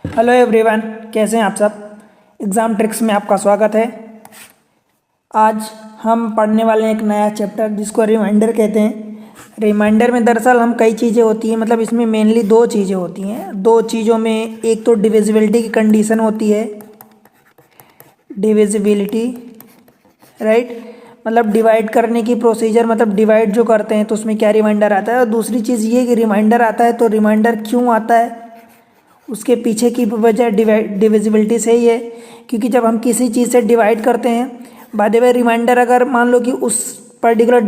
Hello everyone, कैसे हैं आप सब। एग्ज़ाम ट्रिक्स में आपका स्वागत है। आज हम पढ़ने वाले हैं एक नया चैप्टर जिसको रिमाइंडर कहते हैं। रिमाइंडर में दरअसल हम कई चीज़ें होती हैं, मतलब इसमें मेनली दो चीज़ें होती हैं। दो चीज़ों में एक तो डिविजिबिलिटी की कंडीशन होती है, डिविजिबिलिटी, राइट, मतलब डिवाइड करने की प्रोसीजर, मतलब डिवाइड जो करते हैं तो उसमें क्या रिमाइंडर आता है। और दूसरी चीज़ ये कि रिमाइंडर आता है तो रिमाइंडर क्यों आता है, उसके पीछे की वजह डिविजिबिलिटी से ही है। क्योंकि जब हम किसी चीज़ से डिवाइड करते हैं, बाय द वे रिमाइंडर अगर मान लो कि उस पर्टिकुलर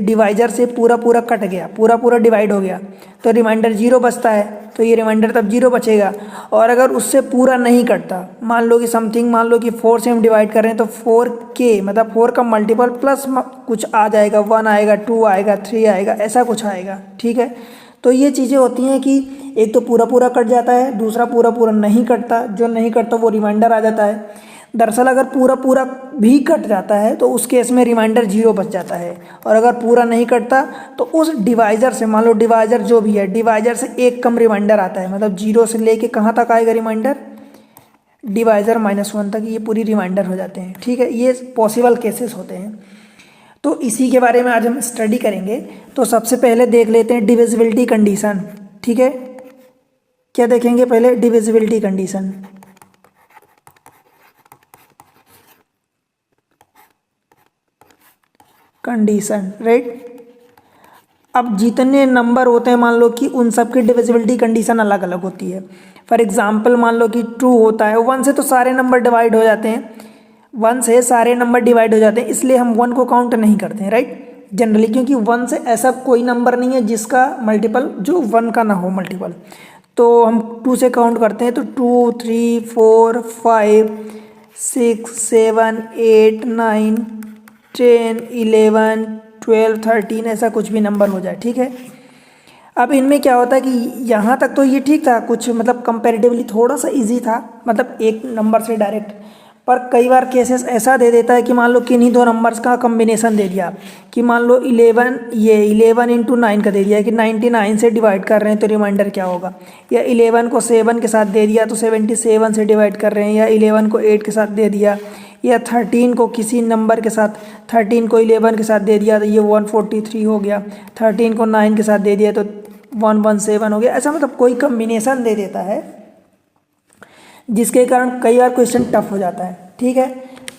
डिवाइजर से पूरा पूरा कट गया, पूरा पूरा डिवाइड हो गया, तो रिमाइंडर जीरो बचता है, तो ये रिमाइंडर तब जीरो बचेगा। और अगर उससे पूरा नहीं कटता, मान लो कि समथिंग, मान लो कि 4 से हम डिवाइड कर रहे हैं, तो 4 के मतलब 4 का मल्टीपल प्लस कुछ आ जाएगा, 1 आएगा, 2 आएगा, 3 आएगा, ऐसा कुछ आएगा। ठीक है, तो ये चीज़ें होती हैं कि एक तो पूरा पूरा कट जाता है, दूसरा पूरा पूरा नहीं कटता। जो नहीं कटता वो रिमाइंडर आ जाता है। दरअसल अगर पूरा पूरा भी कट जाता है तो उस केस में रिमाइंडर जीरो बच जाता है। और अगर पूरा नहीं कटता तो उस डिवाइजर से, मान लो डिवाइजर जो भी है, डिवाइजर से एक कम रिमाइंडर आता है। मतलब जीरो से लेके कहाँ तक आएगा रिमाइंडर, डिवाइजर -1 तक, ये पूरी रिमाइंडर हो जाते हैं। ठीक है, ये पॉसिबल केसेस होते हैं। तो इसी के बारे में आज हम स्टडी करेंगे। तो सबसे पहले देख लेते हैं डिविजिबिलिटी कंडीशन। ठीक है, क्या देखेंगे पहले, डिविजिबिलिटी कंडीशन। Condition, right. अब जितने नंबर होते हैं मान लो कि उन सब की डिविजिबिलिटी कंडीशन अलग अलग होती है। फॉर एग्जांपल मान लो कि 2 होता है, 1 से तो सारे नंबर डिवाइड हो जाते हैं, 1 से सारे नंबर डिवाइड हो जाते हैं, इसलिए हम 1 को काउंट नहीं करते हैं, राइट, जनरली। क्योंकि 1 से ऐसा कोई नंबर नहीं है जिसका मल्टीपल जो 1 का ना हो मल्टीपल। तो हम 2 से काउंट करते हैं, तो 2, 3, 4, 5, 6, 7, 8, 9, 10, 11, 12, 13, ऐसा कुछ भी नंबर हो जाए। ठीक है, अब इनमें क्या होता है कि यहाँ तक तो ये ठीक था, कुछ मतलब कंपैरेटिवली थोड़ा सा इजी था, मतलब एक नंबर से डायरेक्ट। पर कई बार केसेस ऐसा दे देता है कि मान लो किन्हीं दो नंबर्स का कॉम्बिनेशन दे दिया, कि मान लो 11, ये 11 इंटू 9 का दे दिया कि 99 से डिवाइड कर रहे हैं तो रिमाइंडर क्या होगा। या 11 को 7 के साथ दे दिया तो 77 से डिवाइड कर रहे हैं, या 11 को 8 के साथ दे दिया, या 13 को किसी नंबर के साथ, 13 को 11 के साथ दे दिया तो ये 143 हो गया, 13 को 9 के साथ दे दिया तो 117 हो गया। ऐसा मतलब कोई कम्बिनेशन दे देता है जिसके कारण कई बार क्वेश्चन टफ हो जाता है। ठीक है,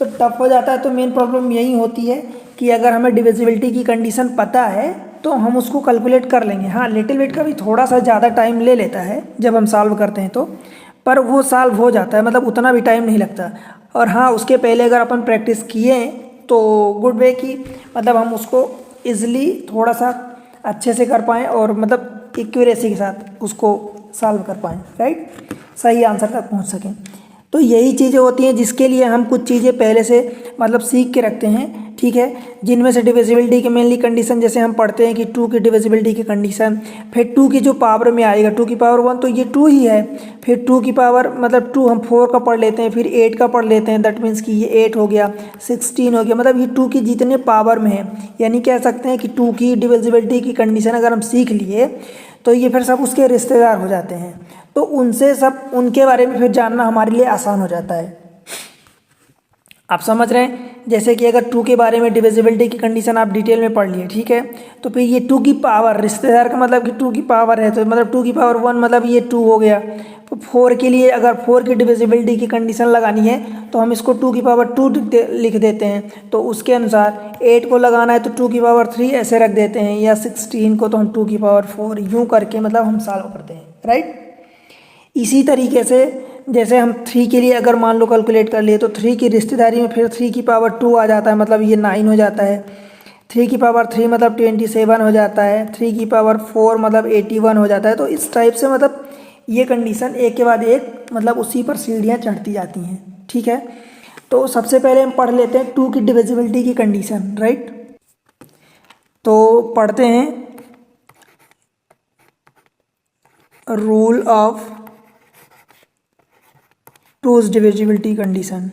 तो टफ हो जाता है तो मेन प्रॉब्लम यही होती है कि अगर हमें डिविजिबिलिटी की कंडीशन पता है तो हम उसको कैलकुलेट कर लेंगे। हाँ, लिटिल बिट का भी थोड़ा सा ज़्यादा टाइम ले लेता है जब हम सॉल्व करते हैं तो, पर वो सॉल्व हो जाता है, मतलब उतना भी टाइम नहीं लगता। और हाँ, उसके पहले अगर अपन प्रैक्टिस किए तो गुड वे की, मतलब हम उसको ईजिली थोड़ा सा अच्छे से कर पाएँ और मतलब एक्यूरेसी के साथ उसको सॉल्व कर पाएँ, राइट, सही आंसर तक पहुंच सकें। तो यही चीज़ें होती हैं जिसके लिए हम कुछ चीज़ें पहले से मतलब सीख के रखते हैं। ठीक है, जिनमें से डिविजिबिलिटी की मेनली कंडीशन, जैसे हम पढ़ते हैं कि 2 की डिविजिबिलिटी की कंडीशन, फिर 2 की जो पावर में आएगा 2 की पावर 1, तो ये 2 ही है। फिर 2 की पावर मतलब 2 हम 4 का पढ़ लेते हैं, फिर 8 का पढ़ लेते हैं, दैट मीन्स कि ये 8 हो गया, 16 हो गया, मतलब ये 2 की जितने पावर में है। यानी कह सकते हैं कि 2 की डिविजिबिलिटी की कंडीशन अगर हम सीख लिए तो ये फिर सब उसके रिश्तेदार हो जाते हैं। तो उनसे सब उनके बारे में फिर जानना हमारे लिए आसान हो जाता है। आप समझ रहे हैं, जैसे कि अगर 2 के बारे में डिविजिबिलिटी की कंडीशन आप डिटेल में पढ़ लिए, ठीक है, तो फिर ये 2 की पावर, रिश्तेदार का मतलब कि 2 की पावर है, तो मतलब 2 की पावर 1 मतलब ये 2 हो गया। तो 4 के लिए अगर 4 की डिविजिबिलिटी की कंडीशन लगानी है तो हम इसको 2 की पावर 2 लिख देते हैं। तो उसके अनुसार 8 को लगाना है तो 2 की पावर 3 ऐसे रख देते हैं, या 16 को तो हम 2 की पावर 4, यूँ करके मतलब हम सॉल्व करते हैं, राइट। इसी तरीके से जैसे हम 3 के लिए अगर मान लो कैलकुलेट कर लिए तो 3 की रिश्तेदारी में फिर 3 की पावर 2 आ जाता है, मतलब ये 9 हो जाता है। 3 की पावर 3 मतलब 27 हो जाता है। 3 की पावर 4 मतलब 81 हो जाता है। तो इस टाइप से मतलब ये कंडीशन एक के बाद एक मतलब उसी पर सीढ़ियाँ चढ़ती जाती हैं। ठीक है, तो सबसे पहले हम पढ़ लेते हैं 2 की डिविजिबिलिटी की कंडीशन, राइट। तो पढ़ते हैं rule of twos divisibility condition.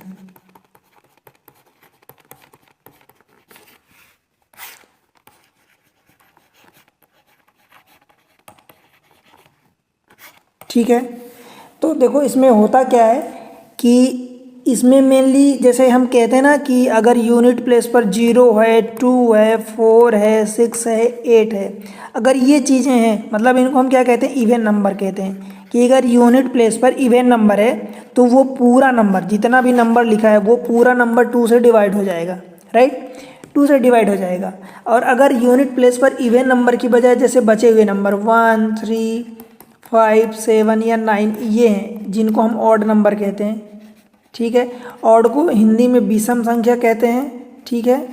ठीक है, तो देखो इसमें होता क्या है कि इसमें मेनली जैसे हम कहते हैं ना कि अगर यूनिट प्लेस पर 0 है, 2 है, 4 है, 6 है, 8 है, अगर ये चीज़ें हैं मतलब इनको हम क्या कहते हैं, इवन नंबर कहते हैं। कि अगर यूनिट प्लेस पर इवन नंबर है तो वो पूरा नंबर जितना भी नंबर लिखा है वो पूरा नंबर 2 से डिवाइड हो जाएगा, राइट, 2 से डिवाइड हो जाएगा। और अगर यूनिट प्लेस पर इवन नंबर की बजाय जैसे बचे हुए नंबर 1, 3, 5, 7 या 9 ये हैं जिनको हम ऑड नंबर कहते हैं, ठीक है। ऑड को हिंदी में विषम संख्या कहते हैं, ठीक है,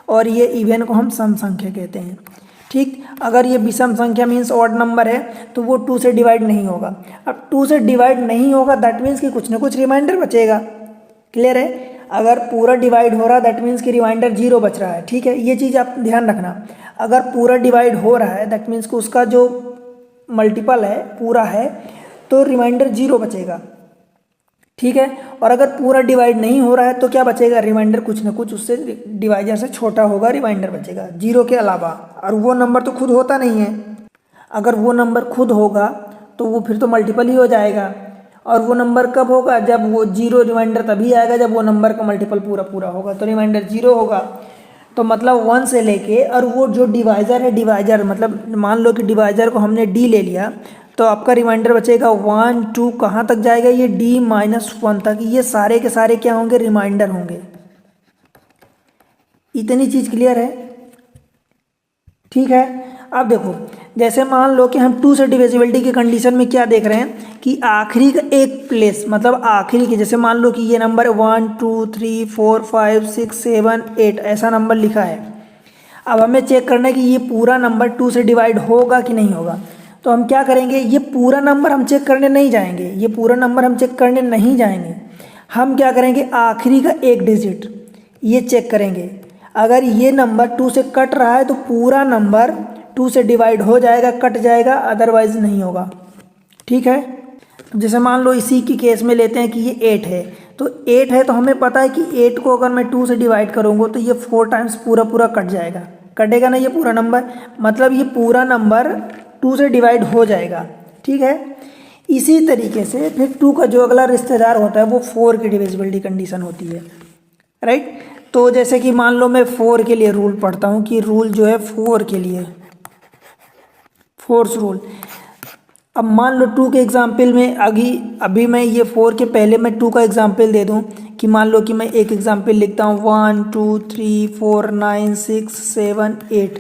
और ये इवन को हम सम संख्या कहते हैं, ठीक। अगर ये विषम संख्या मीन्स ऑड नंबर है तो वो 2 से डिवाइड नहीं होगा। अब 2 से डिवाइड नहीं होगा दैट मीन्स कि कुछ ना कुछ रिमाइंडर बचेगा, क्लियर है। अगर पूरा डिवाइड हो रहा दैट मीन्स कि रिमाइंडर 0 बच रहा है, ठीक है, ये चीज़ आप ध्यान रखना। अगर पूरा डिवाइड हो रहा है दैट मीन्स कि उसका जो मल्टीपल है पूरा है तो रिमाइंडर 0 बचेगा, ठीक है। और अगर पूरा डिवाइड नहीं हो रहा है तो क्या बचेगा, रिमाइंडर कुछ ना कुछ उससे डिवाइजर से छोटा होगा, रिमाइंडर बचेगा 0 के अलावा। और वो नंबर तो खुद होता नहीं है, अगर वो नंबर खुद होगा तो वो फिर तो मल्टीपल ही हो जाएगा। और वो नंबर कब होगा, जब वो 0 रिमाइंडर तभी आएगा जब वो नंबर का मल्टीपल पूरा पूरा होगा, तो रिमाइंडर 0 होगा। तो मतलब 1 से लेके और वो जो डिवाइजर है, डिवाइजर मतलब मान लो कि डिवाइजर को हमने d ले लिया तो आपका रिमाइंडर बचेगा 1, 2 कहाँ तक जाएगा, ये d-1 तक। ये सारे के सारे क्या होंगे, रिमाइंडर होंगे। इतनी चीज़ क्लियर है, ठीक है। अब देखो जैसे मान लो कि हम 2 से डिविजिबिलिटी की कंडीशन में क्या देख रहे हैं कि आखिरी का एक प्लेस मतलब आखिरी की, जैसे मान लो कि ये नंबर 1, 2, 3, 4, 5, 6, 7, 8 ऐसा नंबर लिखा है। अब हमें चेक करना है कि ये पूरा नंबर 2 से डिवाइड होगा कि नहीं होगा। तो हम क्या करेंगे, ये पूरा नंबर हम चेक करने नहीं जाएंगे, ये पूरा नंबर हम चेक करने नहीं जाएंगे। हम क्या करेंगे, आखिरी का एक डिजिट ये चेक करेंगे। अगर ये नंबर 2 से कट रहा है तो पूरा नंबर 2 से डिवाइड हो जाएगा, कट जाएगा, अदरवाइज नहीं होगा, ठीक है। जैसे मान लो इसी की केस में लेते हैं कि ये 8 है, तो 8 है तो हमें पता है कि 8 को अगर मैं 2 से डिवाइड करूँगा तो ये 4 टाइम्स पूरा पूरा कट जाएगा, कटेगा ना ये पूरा नंबर, मतलब ये पूरा नंबर 2 से डिवाइड हो जाएगा, ठीक है। इसी तरीके से फिर 2 का जो अगला रिश्तेदार होता है वो 4 की डिविजिबिलिटी कंडीशन होती है, राइट। तो जैसे कि मान लो मैं 4 के लिए रूल पढ़ता हूँ कि रूल जो है 4 के लिए, फोर्स रूल। अब मान लो 2 के एग्जाम्पल में अभी मैं ये 4 के पहले मैं 2 का एग्जाम्पल दे दूँ कि मान लो कि मैं एक एग्जाम्पल लिखता हूँ 1, 2, 3, 4, 9, 6, 7, 8,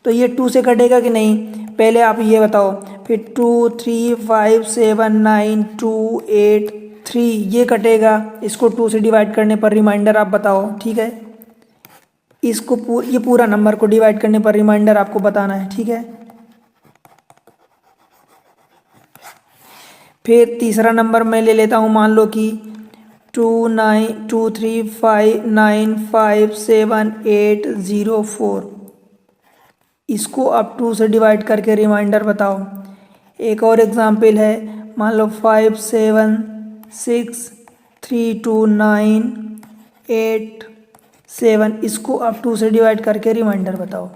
तो ये 2 से कटेगा कि नहीं, पहले आप ये बताओ। फिर 2, 3, 5, 7, 9, 2, 8, 3 ये कटेगा, इसको 2 से डिवाइड करने पर रिमाइंडर आप बताओ, ठीक है। इसको ये पूरा नंबर को डिवाइड करने पर रिमाइंडर आपको बताना है, ठीक है। फिर तीसरा नंबर मैं ले लेता हूँ, मान लो कि 2, 9, 2, 3, 5, 9, 5, 7, 8, 0, 4, इसको आप 2 से डिवाइड करके रिमाइंडर बताओ। एक और एग्जाम्पल है, मान लो 5, 7, 6, 3, 2, 9, 8, 7, इसको आप 2 से डिवाइड करके रिमाइंडर बताओ।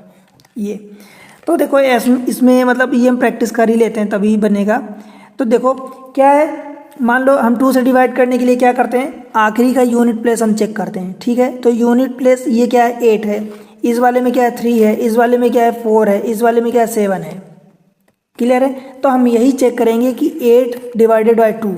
ये तो देखो इसमें मतलब ये हम प्रैक्टिस कर ही लेते हैं तभी बनेगा। तो देखो क्या है, मान लो हम 2 से डिवाइड करने के लिए क्या करते हैं, आखिरी का यूनिट प्लेस हम चेक करते हैं, ठीक है। तो यूनिट प्लेस ये क्या है, 8 है, इस वाले में क्या है 3 है, इस वाले में क्या है 4 है, इस वाले में क्या है 7 है, क्लियर है। तो हम यही चेक करेंगे कि 8 डिवाइडेड बाई 2,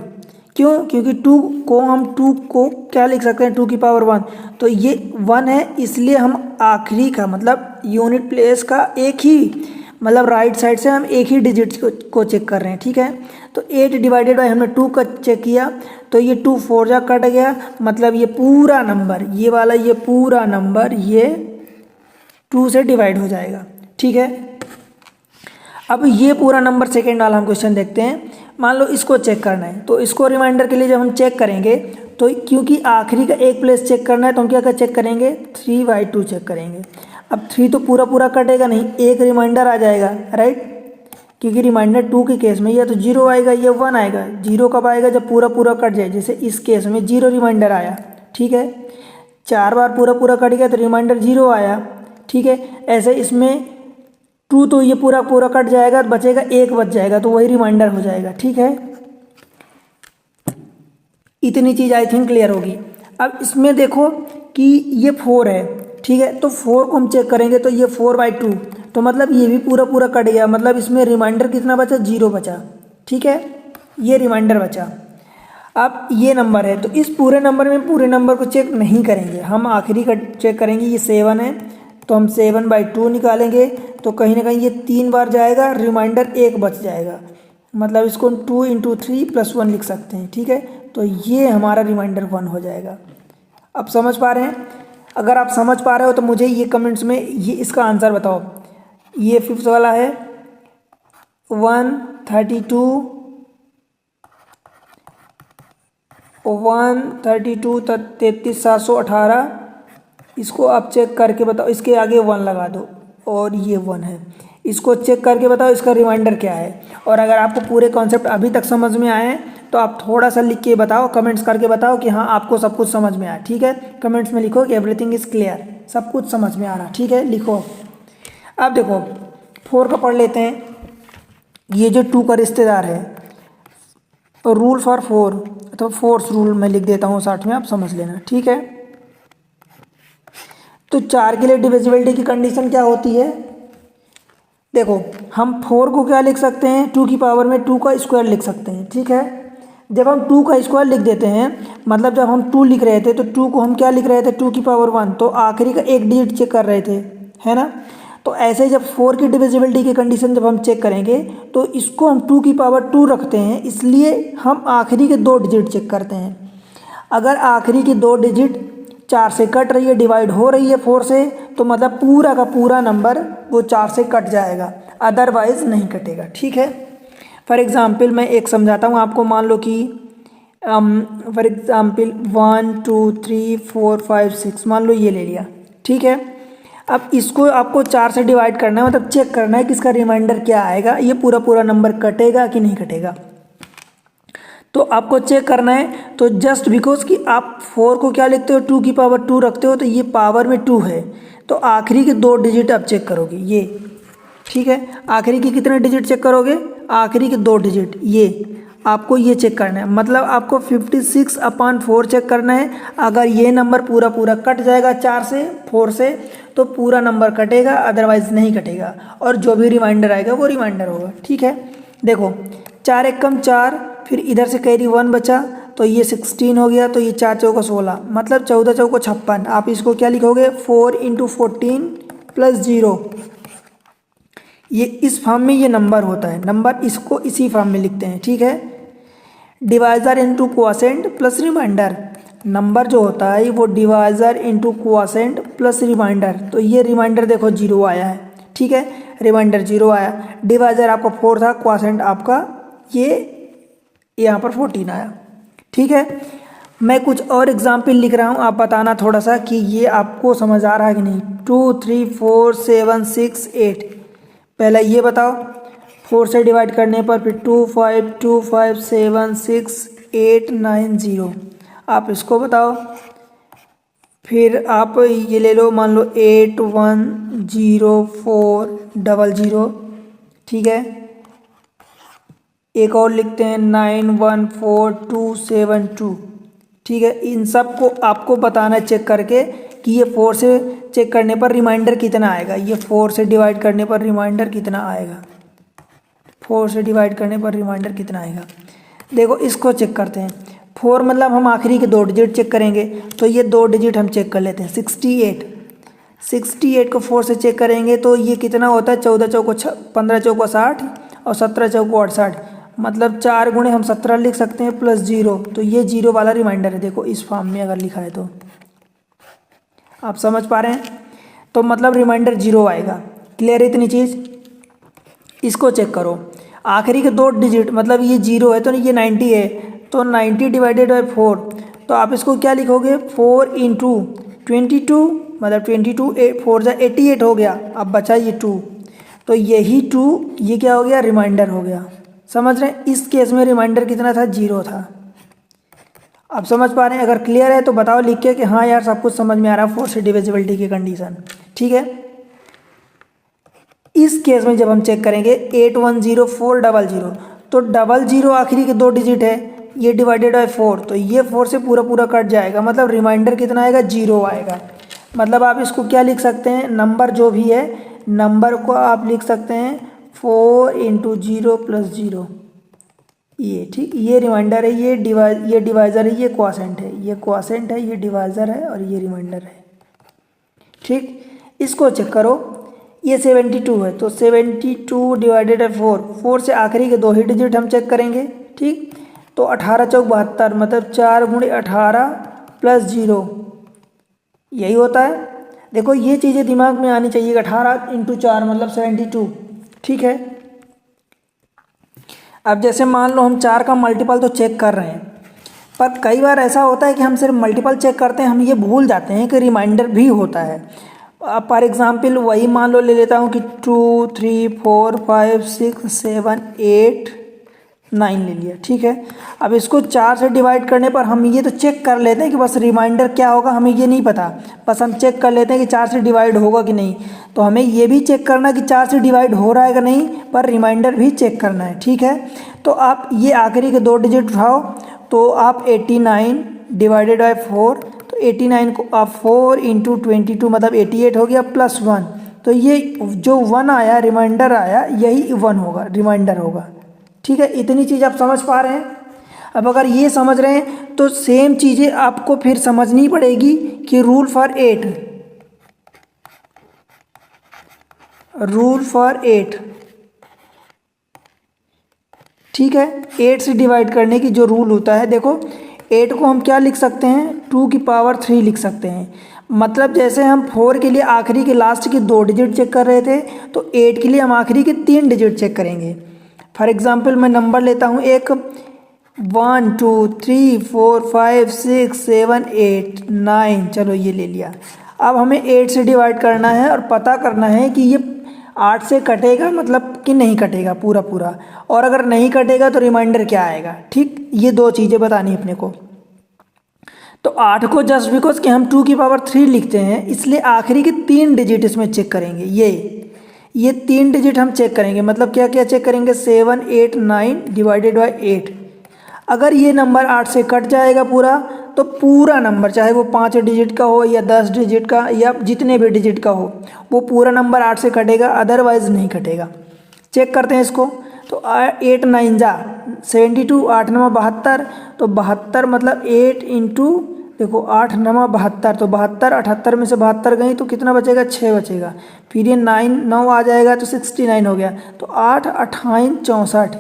क्यों, क्योंकि 2 को क्या लिख सकते हैं 2 की पावर 1, तो ये 1 है, इसलिए हम आखिरी का मतलब यूनिट प्लेस का एक ही मतलब राइट साइड से हम एक ही डिजिट को चेक कर रहे हैं, ठीक है। तो 8 डिवाइडेड बाई हमने 2 का चेक किया तो ये 2 4 जा कट गया, मतलब ये पूरा नंबर ये वाला ये पूरा नंबर ये 2 से डिवाइड हो जाएगा, ठीक है। अब ये पूरा नंबर सेकेंड वाला हम क्वेश्चन देखते हैं। मान लो इसको चेक करना है तो इसको रिमाइंडर के लिए जब हम चेक करेंगे तो क्योंकि आखिरी का एक प्लेस चेक करना है तो हम क्या चेक करेंगे 3/2 चेक करेंगे। अब 3 तो पूरा पूरा कटेगा नहीं, एक रिमाइंडर आ जाएगा, राइट, क्योंकि रिमाइंडर 2 के केस में या तो 0 आएगा या 1 आएगा। 0 कब आएगा, जब पूरा पूरा कट जाए, जैसे इस केस में 0 रिमाइंडर आया, ठीक है। 4 बार पूरा पूरा कट गया तो रिमाइंडर 0 आया, ठीक है। ऐसे इसमें 2 तो ये पूरा पूरा कट जाएगा, बचेगा 1 बच जाएगा तो वही रिमाइंडर हो जाएगा, ठीक है। इतनी चीज़ आई थिंक क्लियर होगी। अब इसमें देखो कि ये 4 है, ठीक है, तो 4 को हम चेक करेंगे तो ये 4/2, तो मतलब ये भी पूरा पूरा कट गया, मतलब इसमें रिमाइंडर कितना बचा, 0 बचा, ठीक है, ये रिमाइंडर बचा। अब ये नंबर है तो इस पूरे नंबर में पूरे नंबर को चेक नहीं करेंगे, हम आखिरी का चेक करेंगे। ये 7 है तो हम 7/2 निकालेंगे, तो कहीं ना कहीं ये 3 बार जाएगा, रिमाइंडर 1 बच जाएगा, मतलब इसको 2 × 3 + 1 लिख सकते हैं, ठीक है, तो ये हमारा रिमाइंडर 1 हो जाएगा। अब समझ पा रहे हैं? अगर आप समझ पा रहे हो तो मुझे ये कमेंट्स में ये इसका आंसर बताओ। ये 5th वाला है 132 33,718, इसको आप चेक करके बताओ, इसके आगे 1 लगा दो और ये 1 है, इसको चेक करके बताओ इसका रिमाइंडर क्या है। और अगर आपको पूरे कॉन्सेप्ट अभी तक समझ में आए हैं तो आप थोड़ा सा लिख के बताओ, कमेंट्स करके बताओ कि हाँ आपको सब कुछ समझ में आया, ठीक है, कमेंट्स में लिखो कि एवरीथिंग इज़ क्लियर, सब कुछ समझ में आ रहा, ठीक है, लिखो। अब देखो 4 का पढ़ लेते हैं। ये जो 2 का रिश्तेदार है, रूल फॉर 4, तो फोर्स रूल मैं लिख देता हूँ साथ में, आप समझ लेना, ठीक है। तो 4 के लिए डिविजिबिलिटी की कंडीशन क्या होती है, देखो हम 4 को क्या लिख सकते हैं, 2 की पावर में 2 का स्क्वायर लिख सकते हैं, ठीक है। जब हम 2 का स्क्वायर लिख देते हैं, मतलब जब हम 2 लिख रहे थे तो 2 को हम क्या लिख रहे थे, 2 की पावर 1, तो आखिरी का एक डिजिट चेक कर रहे थे, है ना। तो ऐसे जब 4 की डिविजिबिलिटी की कंडीशन जब हम चेक करेंगे तो इसको हम 2 की पावर 2 रखते हैं, इसलिए हम आखिरी के 2 डिजिट चेक करते हैं। अगर आखिरी की 2 डिजिट 4 से कट रही है, डिवाइड हो रही है 4 से, तो मतलब पूरा का पूरा नंबर वो 4 से कट जाएगा, अदरवाइज नहीं कटेगा, ठीक है। फॉर एग्ज़ाम्पल मैं एक समझाता हूँ आपको, मान लो कि फॉर एग्ज़ाम्पल 1 2 3 4 5 6 मान लो ये ले लिया, ठीक है। अब इसको आपको 4 से डिवाइड करना है, मतलब चेक करना है कि इसका रिमाइंडर क्या आएगा, ये पूरा पूरा नंबर कटेगा कि नहीं कटेगा। तो आपको चेक करना है, तो जस्ट बिकॉज कि आप 4 को क्या लिखते हो, 2 की पावर 2 रखते हो, तो ये पावर में 2 है, तो आखिरी के 2 डिजिट आप चेक करोगे, ये ठीक है। आखिरी की कितने डिजिट चेक करोगे, आखिरी के 2 डिजिट, ये आपको ये चेक करना है, मतलब आपको 56/4 चेक करना है। अगर ये नंबर पूरा पूरा कट जाएगा 4 से 4 से, तो पूरा नंबर कटेगा, अदरवाइज नहीं कटेगा, और जो भी रिमाइंडर आएगा वो रिमाइंडर होगा, ठीक है। देखो 4 एकम 4, फिर इधर से कैरी 1 बचा, तो ये 16 हो गया, तो ये 4 चौका 16, मतलब 14 चौका 56। आप इसको क्या लिखोगे, 4 × 14 + 0, ये इस फॉर्म में ये नंबर होता है, नंबर इसको इसी फॉर्म में लिखते हैं, ठीक है। Divisor into quotient plus remainder, number जो होता है वो divisor into quotient plus remainder, तो ये रिमाइंडर देखो 0 आया है, ठीक है, रिमाइंडर 0 आया, डिवाइज़र आपका 4 था, क्वोशेंट आपका ये यहाँ पर 14 आया, ठीक है। मैं कुछ और एग्जाम्पल लिख रहा हूँ, आप बताना थोड़ा सा कि ये आपको समझ आ रहा है कि नहीं। 2 3 4 7 6 8, पहला ये बताओ, 4 से डिवाइड करने पर फिर 2 5 2 5 7 6 8 9 0, आप इसको बताओ। फिर आप ये ले लो, मान लो 8 1 0 4 00, ठीक है। एक और लिखते हैं 9 1 4 2 7 2, ठीक है। इन सब को आपको बताना है चेक करके कि ये 4 से चेक करने पर रिमाइंडर कितना आएगा, ये 4 से डिवाइड करने पर रिमाइंडर कितना आएगा, 4 से डिवाइड करने पर रिमाइंडर कितना आएगा। देखो इसको चेक करते हैं, 4 मतलब हम आखिरी के 2 डिजिट चेक करेंगे, तो ये 2 डिजिट हम चेक कर लेते हैं। 68 को 4 से चेक करेंगे तो ये कितना होता है, 14 चौको 15 चौको 60 और 17 चौको 68, मतलब 4 गुणे हम 17 लिख सकते हैं प्लस 0, तो ये 0 वाला रिमाइंडर है। देखो इस फॉर्म में अगर लिखा है तो आप समझ पा रहे हैं, तो मतलब रिमाइंडर 0 आएगा। क्लियर है इतनी चीज़। इसको चेक करो, आखिरी के 2 डिजिट, मतलब ये 0 है तो ये 90 है, तो 90 डिवाइडेड बाई 4, तो आप इसको क्या लिखोगे, 4 × 22, मतलब 22 4 जा 88 हो गया, अब बचा ये 2, तो यही 2 ये क्या हो गया, रिमाइंडर हो गया। समझ रहे हैं, इस केस में रिमाइंडर कितना था, 0 था। आप समझ पा रहे हैं, अगर क्लियर है तो बताओ लिख के कि हाँ यार सब कुछ समझ में आ रहा है, 4 से डिविजिबिलिटी की कंडीशन, ठीक है। इस केस में जब हम चेक करेंगे 810400, तो 00 आखिरी के 2 डिजिट है, ये डिवाइडेड बाय 4, तो ये 4 से पूरा पूरा कट जाएगा, मतलब रिमाइंडर कितना आएगा, 0 आएगा। मतलब आप इसको क्या लिख सकते हैं, नंबर जो भी है नंबर को आप लिख सकते हैं 4 × 0 + 0, ये ठीक, ये रिमाइंडर है, ये डिवाइज़र है, ये क्वोशेंट है, ये क्वोशेंट है, ये डिवाइज़र है और ये रिमाइंडर है। ठीक, इसको चेक करो, ये 72 है, तो 72 डिवाइडेड बाय 4, 4 से आखिरी के 2 ही डिजिट हम चेक करेंगे। ठीक, तो 18 × 4 = 72, मतलब 4 × 18 + 0, यही होता है। देखो ये चीज़ें दिमाग में आनी चाहिए, 18 × 4 मतलब 72। ठीक है, अब जैसे मान लो हम 4 का मल्टीपल तो चेक कर रहे हैं, पर कई बार ऐसा होता है कि हम सिर्फ मल्टीपल चेक करते हैं, हम ये भूल जाते हैं कि रिमाइंडर भी होता है। फॉर एग्जांपल वही मान लो ले लेता हूँ कि 2 3 4 5 6 7 8 9 ले लिया। ठीक है, अब इसको 4 से डिवाइड करने पर हम ये तो चेक कर लेते हैं कि बस रिमाइंडर क्या होगा, हमें ये नहीं पता, बस हम चेक कर लेते हैं कि 4 से डिवाइड होगा कि नहीं। तो हमें ये भी चेक करना है कि 4 से डिवाइड हो रहा है कि नहीं, पर रिमाइंडर भी चेक करना है। ठीक है, तो आप ये आखिरी के 2 डिजिट उठाओ, तो आप 89 डिवाइडेड बाय 4, तो 89 को आप 4 × 22 मतलब 88 हो गया +1, तो ये जो 1 आया रिमाइंडर आया, यही 1 होगा, रिमाइंडर होगा। ठीक है, इतनी चीज़ आप समझ पा रहे हैं। अब अगर ये समझ रहे हैं तो सेम चीज़ें आपको फिर समझनी पड़ेगी कि रूल फॉर 8। ठीक है, 8 से डिवाइड करने की जो रूल होता है, देखो 8 को हम क्या लिख सकते हैं, 2 की पावर 3 लिख सकते हैं। मतलब जैसे हम 4 के लिए आखिरी के लास्ट के 2 डिजिट चेक कर रहे थे, तो 8 के लिए हम आखिरी के 3 डिजिट चेक करेंगे। फॉर एग्जाम्पल मैं नंबर लेता हूँ एक, 1 2 3 4 5 6 7 8 9, चलो ये ले लिया। अब हमें 8 से डिवाइड करना है और पता करना है कि ये 8 से कटेगा मतलब कि नहीं कटेगा पूरा पूरा, और अगर नहीं कटेगा तो रिमाइंडर क्या आएगा। ठीक, ये 2 चीज़ें बतानी अपने को। तो 8 को जस्ट बिकॉज कि हम 2 की पावर 3 लिखते हैं, इसलिए आखिरी के 3 डिजिट इसमें चेक करेंगे। ये 3 डिजिट हम चेक करेंगे, मतलब क्या क्या चेक करेंगे, 7 8 9 डिवाइडेड बाय 8। अगर ये नंबर 8 से कट जाएगा पूरा, तो पूरा नंबर चाहे वो 5 डिजिट का हो या 10 डिजिट का या जितने भी डिजिट का हो, वो पूरा नंबर 8 से कटेगा, अदरवाइज नहीं कटेगा। चेक करते हैं इसको, तो 8 9 जा 72, 8 9 72, तो 72 मतलब 8 × देखो 8 9 72, तो 72 78 में से 72 गई तो कितना बचेगा, 6 बचेगा। फिर ये 9 आ जाएगा तो 69 हो गया, तो 8 8 64,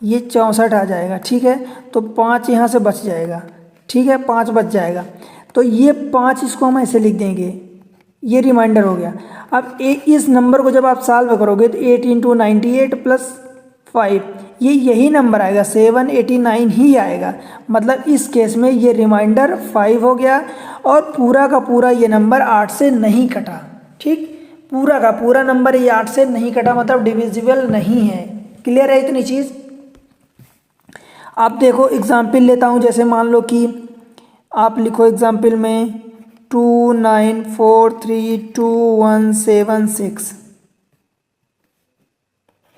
ये 64 आ जाएगा। ठीक है, तो 5 यहाँ से बच जाएगा। ठीक है, 5 बच जाएगा, तो ये 5 इसको हम ऐसे लिख देंगे, ये रिमाइंडर हो गया। अब इस नंबर को जब आप सॉल्व करोगे तो 8 × 98 + 5, ये यही नंबर आएगा, 789 ही आएगा। मतलब इस केस में ये रिमाइंडर 5 हो गया और पूरा का पूरा ये नंबर 8 से नहीं कटा। ठीक, पूरा का पूरा नंबर ये 8 से नहीं कटा, मतलब डिविजिबल नहीं है। क्लियर है इतनी चीज़। आप देखो एग्जाम्पल लेता हूँ, जैसे मान लो कि आप लिखो एग्जाम्पल में 2 9 4 3 2 1 7 6,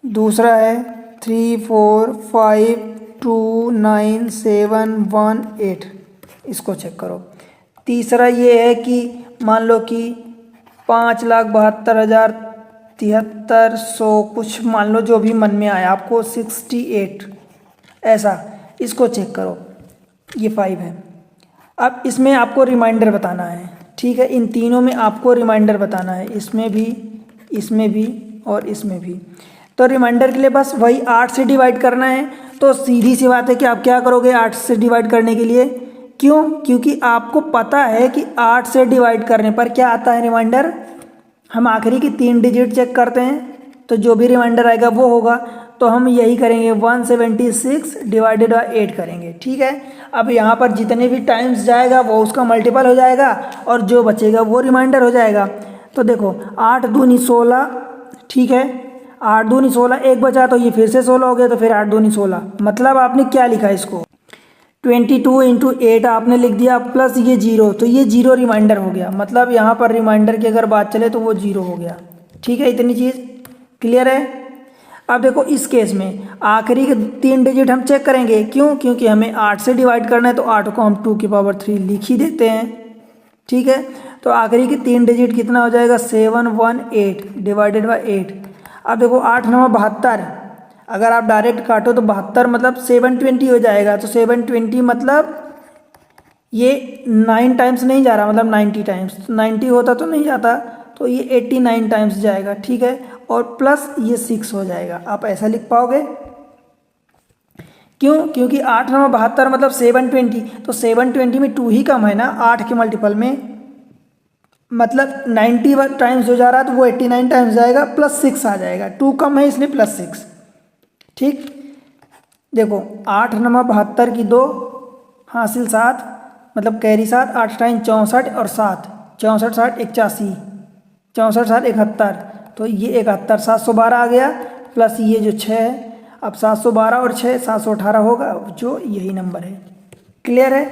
दूसरा है 3 4 5 2 9 7 1 8, इसको चेक करो। तीसरा ये है कि मान लो कि 5,72,073 कुछ मान लो जो भी मन में आया आपको, 68 ऐसा, इसको चेक करो, ये 5 है। अब इसमें आपको रिमाइंडर बताना है। ठीक है, इन तीनों में आपको रिमाइंडर बताना है, इसमें भी और इसमें भी। तो रिमाइंडर के लिए बस वही 8 से डिवाइड करना है। तो सीधी सी बात है कि आप क्या करोगे 8 से डिवाइड करने के लिए, क्यों, क्योंकि आपको पता है कि 8 से डिवाइड करने पर क्या आता है रिमाइंडर, हम आखिरी की 3 डिजिट चेक करते हैं, तो जो भी रिमाइंडर आएगा वो होगा। तो हम यही करेंगे, 176 डिवाइडेड बाय 8 करेंगे। ठीक है, अब यहाँ पर जितने भी टाइम्स जाएगा वो उसका मल्टीपल हो जाएगा और जो बचेगा वो रिमाइंडर हो जाएगा। तो देखो 8 दूनी 16, ठीक है, 8 दूनी 16, एक बचा तो ये फिर से 16 हो गया, तो फिर 8 दूनी 16, मतलब आपने क्या लिखा है इसको, 22 × 8 आपने लिख दिया प्लस ये 0, तो ये 0 रिमाइंडर हो गया। मतलब यहाँ पर रिमाइंडर की अगर बात चले तो वो 0 हो गया। ठीक है, इतनी चीज़ क्लियर है। अब देखो इस केस में आखिरी के 3 डिजिट हम चेक करेंगे, क्यों? क्योंकि हमें 8 से डिवाइड करना है, तो 8 को हम 2 की पावर 3 लिख ही देते हैं। ठीक है, तो आखिरी के 3 डिजिट कितना हो जाएगा? 718 डिवाइडेड बाई 8। अब देखो 8 9 72, अगर आप डायरेक्ट काटो तो 72 मतलब 720 हो जाएगा। तो 720 मतलब ये 9 टाइम्स नहीं जा रहा, मतलब 90 टाइम्स। 90 होता तो नहीं जाता, तो ये 89 टाइम्स जाएगा। ठीक है, और प्लस ये 6 हो जाएगा। आप ऐसा लिख पाओगे, क्यों? क्योंकि 8 9 72 मतलब 720, तो 720 में 2 ही कम है ना 8 के मल्टीपल में, मतलब 90 टाइम्स जो जा रहा है तो वो 89 टाइम्स जाएगा, प्लस 6 आ जाएगा। 2 कम है इसलिए प्लस 6। ठीक, देखो 8 9 72 की 2 हासिल 7, मतलब कैरी 7, 8 टाइम 64 और 7 64 60 81, 64 7 71, तो ये 71 712 आ गया, प्लस ये जो 6 है। अब 712 और 6 718 होगा, जो यही नंबर है। क्लियर है?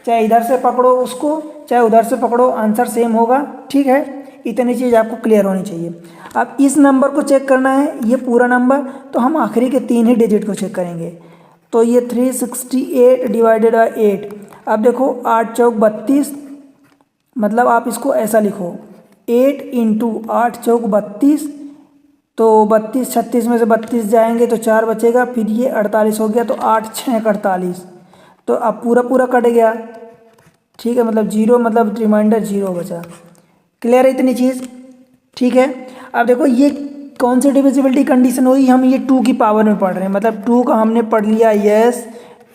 चाहे इधर से पकड़ो उसको, चाहे उधर से पकड़ो, आंसर सेम होगा। ठीक है, इतनी चीज़ आपको क्लियर होनी चाहिए। अब इस नंबर को चेक करना है, ये पूरा नंबर, तो हम आखिरी के 3 ही डिजिट को चेक करेंगे। तो ये 368 डिवाइडेड बाई 8। अब देखो 8 चौक 32, मतलब आप इसको ऐसा लिखो 8 इंटू 8 चौक 32, तो 32 36 में से 32 जाएंगे तो 4 बचेगा, फिर ये 48 हो गया, तो 8 6 48, तो अब पूरा पूरा कट गया। ठीक है, मतलब 0, मतलब रिमाइंडर 0 बचा। क्लियर है इतनी चीज़? ठीक है, अब देखो ये कौन सी डिविजिबिलिटी कंडीशन हुई? हम ये 2 की पावर में पढ़ रहे हैं, मतलब 2 का हमने पढ़ लिया, यस।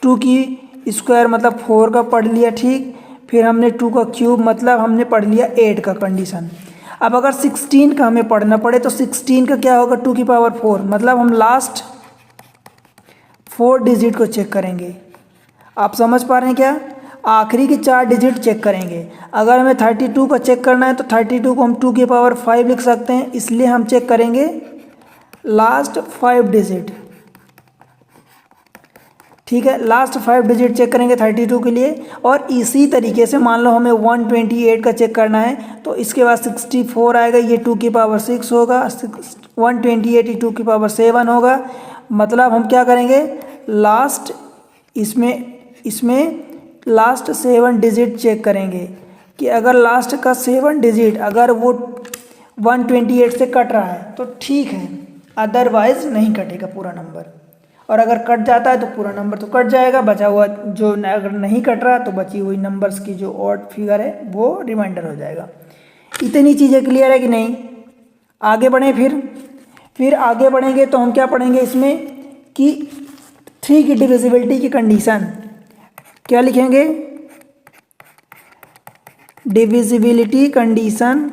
2 की स्क्वायर मतलब 4 का पढ़ लिया। ठीक, फिर हमने 2 का क्यूब मतलब हमने पढ़ लिया 8 का कंडीशन। अब अगर 16 का हमें पढ़ना पड़े तो 16 का क्या होगा? 2 की पावर 4, मतलब हम लास्ट 4 डिजिट को चेक करेंगे। आप समझ पा रहे हैं क्या? आखिरी के 4 डिजिट चेक करेंगे। अगर हमें 32 का चेक करना है तो 32 को हम 2 की पावर 5 लिख सकते हैं, इसलिए हम चेक करेंगे लास्ट 5 डिजिट। ठीक है, लास्ट 5 डिजिट चेक करेंगे 32 के लिए। और इसी तरीके से मान लो हमें 128 का चेक करना है, तो इसके बाद 64 आएगा, ये 2 की पावर 6 होगा, 128 2 की पावर 7 होगा। मतलब हम क्या करेंगे? लास्ट इसमें लास्ट 7 डिजिट चेक करेंगे कि अगर लास्ट का 7 डिजिट अगर वो 128 से कट रहा है तो ठीक है, अदरवाइज नहीं कटेगा पूरा नंबर। और अगर कट जाता है तो पूरा नंबर तो कट जाएगा, बचा हुआ जो अगर नहीं कट रहा तो बची हुई नंबर्स की जो ऑड फिगर है वो रिमाइंडर हो जाएगा। इतनी चीज़ें क्लियर है कि नहीं? आगे बढ़ें, फिर आगे बढ़ेंगे तो हम क्या पढ़ेंगे इसमें कि 3 की डिविजिबिलिटी की कंडीशन क्या लिखेंगे? Divisibility condition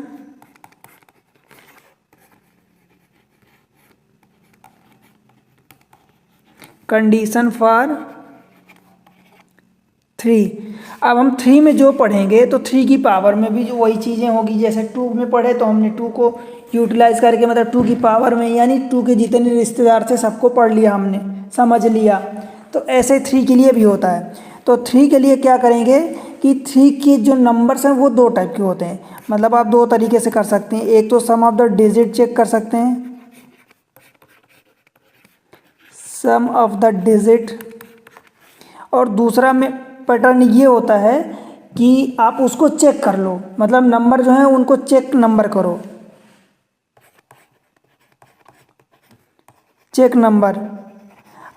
for 3। अब हम 3 में जो पढ़ेंगे तो 3 की पावर में भी जो वही चीज़ें होगी, जैसे 2 में पढ़े तो हमने 2 को यूटिलाइज करके, मतलब 2 की पावर में, यानी 2 के जितने रिश्तेदार थे सबको पढ़ लिया हमने, समझ लिया। तो ऐसे 3 के लिए भी होता है। तो 3 के लिए क्या करेंगे कि 3 के जो नंबर्स हैं वो 2 टाइप के होते हैं, मतलब आप 2 तरीके से कर सकते हैं। एक तो सम ऑफ द डिजिट चेक कर सकते हैं, सम ऑफ द डिजिट, और दूसरा में पैटर्न ये होता है कि आप उसको चेक कर लो, मतलब नंबर जो है उनको चेक नंबर करो, चेक नंबर।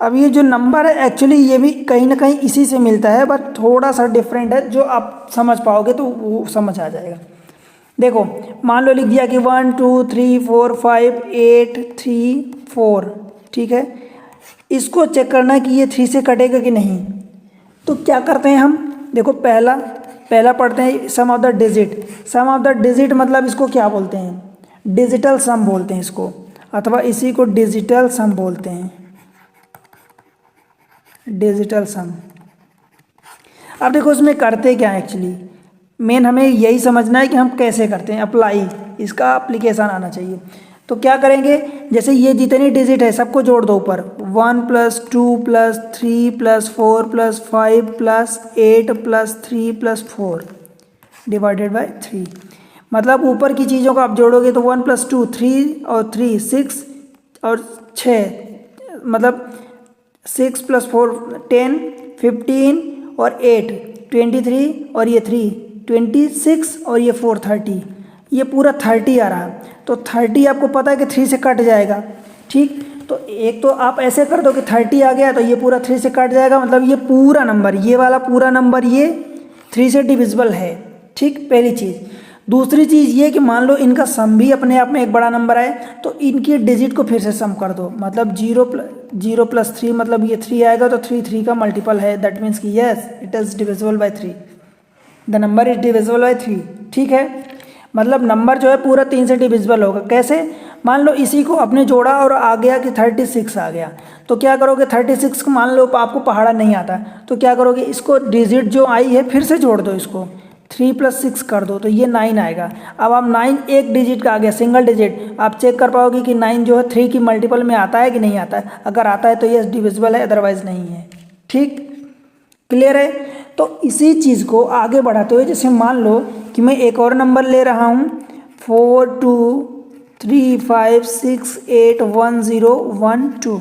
अब ये जो नंबर है एक्चुअली ये भी कहीं ना कहीं इसी से मिलता है, बट थोड़ा सा डिफरेंट है, जो आप समझ पाओगे तो वो समझ आ जाएगा। देखो मान लो लिख दिया कि 1 2 3 4 5 8 3 4, ठीक है। इसको चेक करना है कि ये 3 से कटेगा कि नहीं। तो क्या करते हैं हम, देखो पहला पढ़ते हैं sum of the digit. Sum of the digit मतलब इसको क्या बोलते हैं? डिजिटल सम बोलते हैं इसको, अथवा इसी को डिजिटल सम बोलते हैं, डिजिटल सम। अब देखो इसमें करते क्या है, एक्चुअली मेन हमें यही समझना है कि हम कैसे करते हैं अप्लाई, इसका एप्लीकेशन आना चाहिए। तो क्या करेंगे, जैसे ये जितनी डिजिट है सबको जोड़ दो ऊपर, 1 + 2 + 3 + 4 + 5 + 8 + 3 + 4 डिवाइडेड बाय 3। मतलब ऊपर की चीज़ों को आप जोड़ोगे तो 1 + 2 3 और 3 6 और 6, मतलब 6 + 4 10, 15 और 8 23 और ये 3 26 और ये 4 30, ये पूरा 30 आ रहा। तो 30 आपको पता है कि 3 से कट जाएगा, ठीक। तो एक तो आप ऐसे कर दो कि 30 आ गया तो ये पूरा 3 से कट जाएगा, मतलब ये पूरा नंबर, ये वाला पूरा नंबर ये 3 से डिविजिबल है, ठीक, पहली चीज़। दूसरी चीज़ ये कि मान लो इनका सम भी अपने आप में एक बड़ा नंबर है, तो इनकी डिजिट को फिर से सम कर दो, मतलब 0 + 3, मतलब ये 3 आएगा तो 3 का मल्टीपल है, दैट मीन्स कि yes it is divisible by 3, the number is divisible by 3, ठीक है। मतलब नंबर जो है पूरा 3 से डिविजिबल होगा। कैसे? मान लो इसी को अपने जोड़ा और आ गया कि 36 आ गया, तो क्या करोगे, 36 को मान लो आपको पहाड़ा नहीं आता, तो क्या करोगे, इसको डिजिट जो आई है फिर से जोड़ दो, इसको 3 + 6 कर दो तो ये 9 आएगा। अब आप 9 एक डिजिट का आ गया, सिंगल डिजिट, आप चेक कर पाओगे कि 9 जो है 3 की मल्टीपल में आता है कि नहीं आता है। अगर आता है तो ये डिविजिबल है, अदरवाइज नहीं है, ठीक, क्लियर है। तो इसी चीज़ को आगे बढ़ाते हुए, जैसे मान लो कि मैं एक और नंबर ले रहा हूँ 4 2 3 5 6 8 1 0 1 2।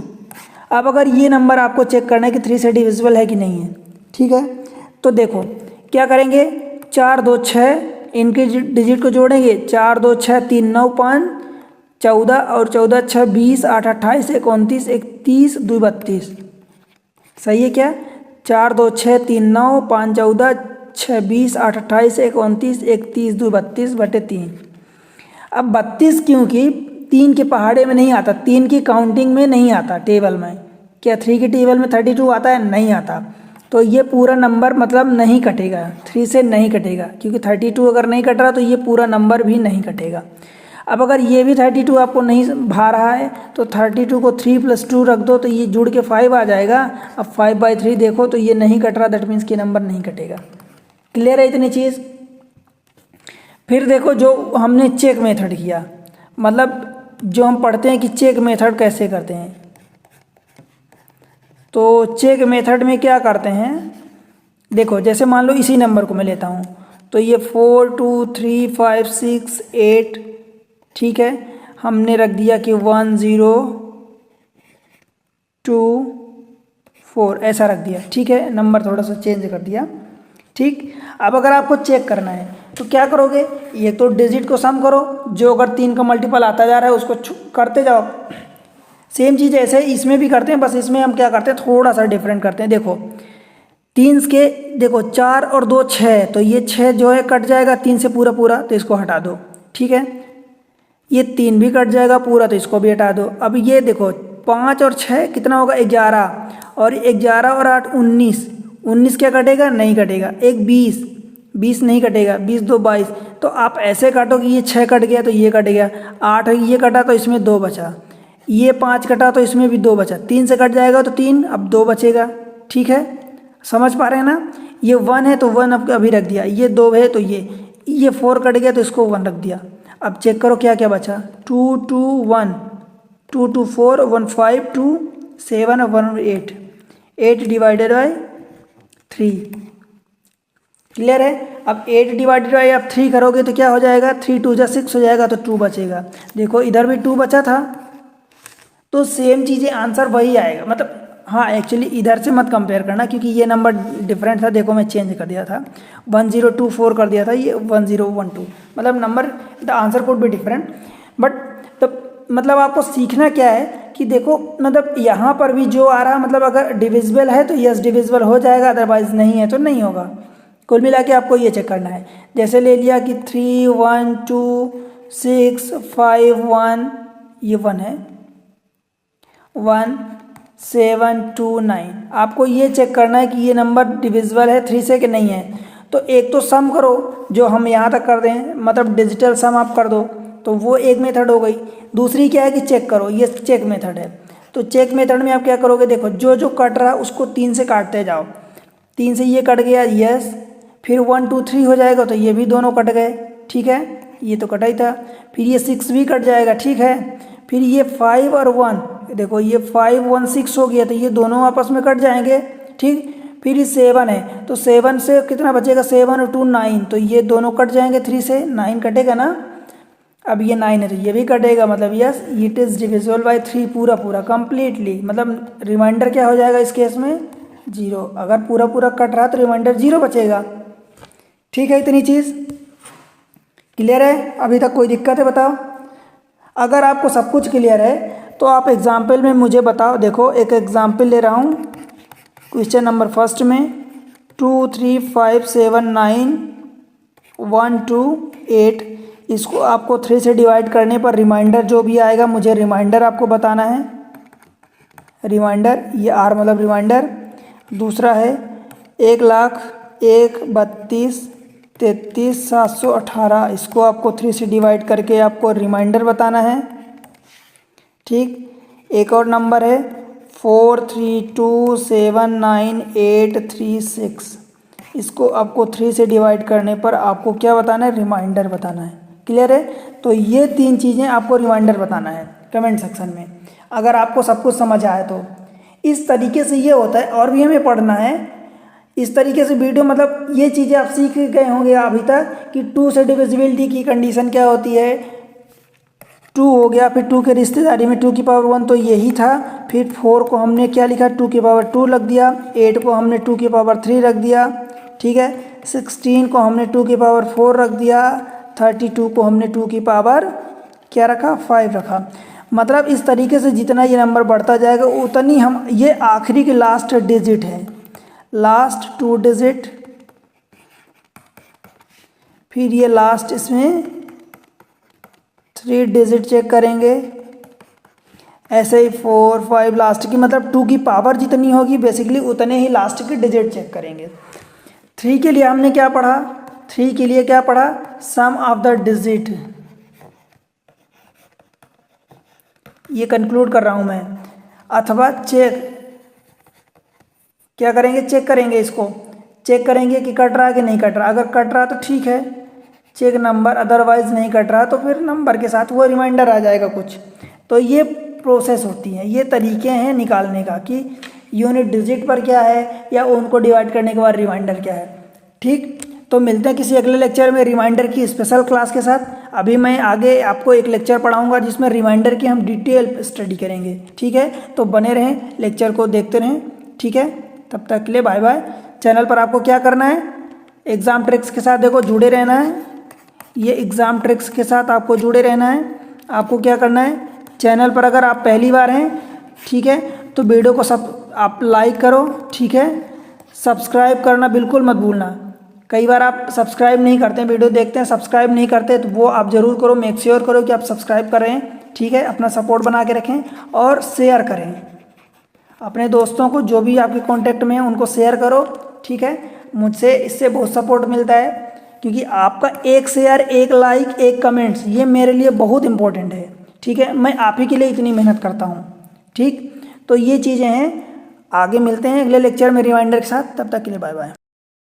अब अगर ये नंबर आपको चेक करना है कि 3 से डिविजिबल है कि नहीं है, ठीक है, तो देखो क्या करेंगे, 4 2 6, इनके डिजिट को जोड़ेंगे, 4 2 6 3 9 5 14 और 14 6 20 8 28 29 31 2 32, सही है क्या? 4 2 6 3 9 5 14 6 20 8 28 29 31 2 32/3। अब 32 क्योंकि 3 के पहाड़े में नहीं आता, 3 की काउंटिंग में नहीं आता टेबल में। क्या 3 के टेबल में 32 आता है? नहीं आता। तो ये पूरा नंबर मतलब नहीं कटेगा, 3 से नहीं कटेगा, क्योंकि 32 अगर नहीं कट रहा तो ये पूरा नंबर भी नहीं कटेगा। अब अगर ये भी 32 आपको नहीं भा रहा है तो 32 को 3 + 2 रख दो तो ये जुड़ के 5 आ जाएगा। अब 5/3 देखो तो ये नहीं कट रहा, दैट मीन्स कि नंबर नहीं कटेगा। क्लियर है इतनी चीज़? फिर देखो जो हमने चेक मेथड किया, मतलब जो हम पढ़ते हैं कि चेक मेथड कैसे करते हैं, तो चेक मेथड में क्या करते हैं, देखो जैसे मान लो इसी नंबर को मैं लेता हूँ, तो ये 4 2 3 5 6 8, ठीक है, हमने रख दिया कि 1 0 2 4 ऐसा रख दिया, ठीक है, नंबर थोड़ा सा चेंज कर दिया, ठीक। अब अगर आपको चेक करना है तो क्या करोगे, ये तो डिजिट को सम करो, जो अगर 3 का मल्टीपल आता जा रहा है उसको करते जाओ। सेम चीज़ ऐसे इसमें भी करते हैं, बस इसमें हम क्या करते हैं, थोड़ा सा डिफरेंट करते हैं। देखो 3 के, देखो 4 और 2 6, तो ये 6 जो है कट जाएगा 3 से पूरा पूरा, तो इसको हटा दो, ठीक है। ये 3 भी कट जाएगा पूरा, तो इसको भी हटा दो। अब ये देखो 5 और 6 कितना होगा, 11, और 11 और 8 19, 19 क्या कटेगा, नहीं कटेगा। एक 20, 20 नहीं कटेगा, 20 2 22, तो आप ऐसे काटो कि ये 6 कट गया तो ये कट गया, 8 ये कटा तो इसमें 2 बचा, ये 5 कटा तो इसमें भी 2 बचा, 3 से कट जाएगा तो 3, अब 2 बचेगा, ठीक है, समझ पा रहे हैं ना। ये 1 है तो 1 अब अभी रख दिया, ये 2 है तो ये 4 कट गया तो इसको 1 रख दिया। अब चेक करो क्या क्या बचा, 2 2 1 2 2 4 1 5 2 7 और 1 8, 8 डिवाइडेड बाय 3, क्लियर है। अब 8 डिवाइडेड बाय आप 3 करोगे तो क्या हो जाएगा, 3 2 जा 6 हो जाएगा, तो 2 बचेगा। देखो इधर भी 2 बचा था, तो सेम चीज़ें आंसर वही आएगा। मतलब हाँ, एक्चुअली इधर से मत कंपेयर करना क्योंकि ये नंबर डिफरेंट था, देखो मैं चेंज कर दिया था, 1024 कर दिया था, ये 1012, मतलब number the answer could be different, but तो मतलब आपको सीखना क्या है कि देखो मतलब यहाँ पर भी जो आ रहा, मतलब अगर डिविजिबल है तो यस डिविजिबल हो जाएगा, अदरवाइज नहीं है तो नहीं होगा। कुल मिला के आपको ये चेक करना है। जैसे ले लिया कि 3 1 2 6 5 1, ये 1 है, 1 7 2 9, आपको ये चेक करना है कि ये नंबर डिविजिबल है 3 से कि नहीं है। तो एक तो सम करो जो हम यहाँ तक कर दें, मतलब डिजिटल सम आप कर दो, तो वो एक मेथड हो गई। दूसरी क्या है कि चेक करो, ये चेक मेथड है। तो चेक मेथड में आप क्या करोगे, देखो जो जो कट रहा है उसको 3 से काटते जाओ, 3 से ये कट गया, यस, फिर 1 2 3 हो जाएगा तो ये भी दोनों कट गए, ठीक है, ये तो कटा ही था। फिर ये 6 भी कट जाएगा, ठीक है। फिर ये 5 और 1, देखो ये 5 1 6 हो गया तो ये दोनों आपस में कट जाएंगे, ठीक। फिर ये 7 है तो 7 से कितना बचेगा, 7 और 2 9, तो ये दोनों कट जाएंगे, 3 से 9 कटेगा ना। अब ये 9 है तो ये भी कटेगा, मतलब yes it is divisible by 3 पूरा पूरा कंप्लीटली, मतलब रिमाइंडर क्या हो जाएगा इस केस में 0। अगर पूरा पूरा कट रहा तो रिमाइंडर 0 बचेगा। ठीक है, इतनी चीज़ क्लियर है? अभी तक कोई दिक्कत है बताओ? अगर आपको सब कुछ क्लियर है तो आप एग्जाम्पल में मुझे बताओ। देखो एक एग्जाम्पल ले रहा हूँ क्वेश्चन नंबर फर्स्ट में 2 3 5 7 9 1 2 8, इसको आपको 3 से डिवाइड करने पर रिमाइंडर जो भी आएगा मुझे रिमाइंडर आपको बताना है। रिमाइंडर ये आर मतलब रिमाइंडर। दूसरा है 1,01,32,33,718, इसको आपको 3 से डिवाइड करके आपको रिमाइंडर बताना है। ठीक, एक और नंबर है 43279,836, इसको आपको 3 से डिवाइड करने पर आपको क्या बताना है? रिमाइंडर बताना है। क्लियर है? तो ये 3 चीज़ें आपको रिमाइंडर बताना है कमेंट सेक्शन में, अगर आपको सब कुछ समझ आए तो। इस तरीके से ये होता है, और भी हमें पढ़ना है इस तरीके से वीडियो, मतलब ये चीज़ें आप सीख गए होंगे अभी तक कि 2 से डिविजिबिलिटी की कंडीशन क्या होती है। 2 हो गया, फिर 2 के रिश्तेदारी में 2 की पावर 1 तो यही था, फिर 4 को हमने क्या लिखा 2 की पावर 2 रख दिया, 8 को हमने 2 की पावर 3 रख दिया, ठीक है, 16 को हमने 2 की पावर 4 रख दिया, 32 को हमने 2 की पावर क्या रखा 5 रखा। मतलब इस तरीके से जितना ये नंबर बढ़ता जाएगा उतनी हम, ये आखिरी की लास्ट डिजिट है, लास्ट 2 डिजिट, फिर ये लास्ट इसमें 3 डिजिट चेक करेंगे, ऐसे ही 4 5 लास्ट की, मतलब 2 की पावर जितनी होगी बेसिकली उतने ही लास्ट की डिजिट चेक करेंगे। 3 के लिए हमने क्या पढ़ा? 3 के लिए क्या पढ़ा? सम ऑफ द डिजिट। ये कंक्लूड कर रहा हूं मैं, अथवा चेक क्या करेंगे? चेक करेंगे, इसको चेक करेंगे कि कट रहा है कि नहीं कट रहा। अगर कट रहा तो ठीक है, चेक नंबर, अदरवाइज नहीं कट रहा तो फिर नंबर के साथ वो रिमाइंडर आ जाएगा कुछ। तो ये प्रोसेस होती है, ये तरीके हैं निकालने का कि यूनिट डिजिट पर क्या है या उनको डिवाइड करने के बाद रिमाइंडर क्या है। ठीक, तो मिलते हैं किसी अगले लेक्चर में रिमाइंडर की स्पेशल क्लास के साथ। अभी मैं आगे आपको एक लेक्चर पढ़ाऊंगा जिसमें रिमाइंडर की हम डिटेल स्टडी करेंगे। ठीक है, तो बने रहें, लेक्चर को देखते रहें। ठीक है, तब तक के लिए बाय बाय। चैनल पर आपको क्या करना है? एग्ज़ाम ट्रिक्स के साथ देखो जुड़े रहना है, ये एग्ज़ाम ट्रिक्स के साथ आपको जुड़े रहना है। आपको क्या करना है? चैनल पर अगर आप पहली बार हैं, ठीक है, तो वीडियो को सब आप लाइक करो, ठीक है, सब्सक्राइब करना बिल्कुल मत भूलना। कई बार आप सब्सक्राइब नहीं करते हैं, वीडियो देखते हैं सब्सक्राइब नहीं करते, तो वो आप ज़रूर करो, मेक श्योर करो कि आप सब्सक्राइब कर रहे हैं। ठीक है, अपना सपोर्ट बना के रखें और शेयर करें अपने दोस्तों को, जो भी आपके कांटेक्ट में है उनको शेयर करो। ठीक है, मुझसे इससे बहुत सपोर्ट मिलता है, क्योंकि आपका एक शेयर, एक लाइक, एक कमेंट्स, ये मेरे लिए बहुत इंपॉर्टेंट है। ठीक है, मैं आप ही के लिए इतनी मेहनत करता हूँ। ठीक, तो ये चीज़ें हैं। आगे मिलते हैं अगले लेक्चर में रिमाइंडर के साथ, तब तक के लिए बाय बाय।